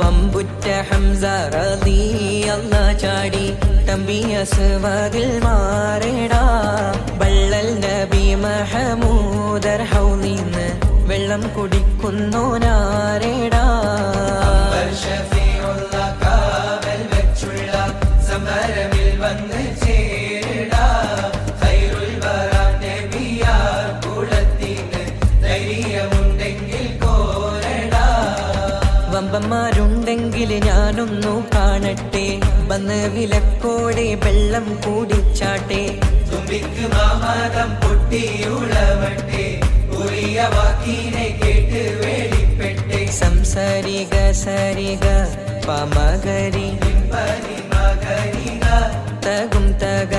അമ്പുറ്റ ഹംസ റളിയല്ലാഹ് ചാടി തമ്പി അസ്വാദിൽ മാറേടാ. ബള്ളൽ നബി മഹമൂദർ ഹൗലിന്ന് വെള്ളം കുടിക്കുന്നോനാരേടാ. സമരമിൽ വന്ന് ചേരടാ. ഖൈറുൽ വറ നബിയാർ കുളത്തിന് ധൈര്യമുണ്ടെങ്കിൽ കോരടാ. വമ്പന്മാരുണ്ടെങ്കിൽ ഞാനൊന്നു കാണട്ടെ, വന്ന് വിലക്കോടെ വെള്ളം കൂടിച്ചാട്ടെ. തുമ്പിക്ക് മാമകം പൊട്ടിയുളവട്ടെ, ഉറിയ വാക്കിനെ കേട്ട് വേളിപ്പെട്ടെ. സംസരിക സരിക പമകരി തകും തക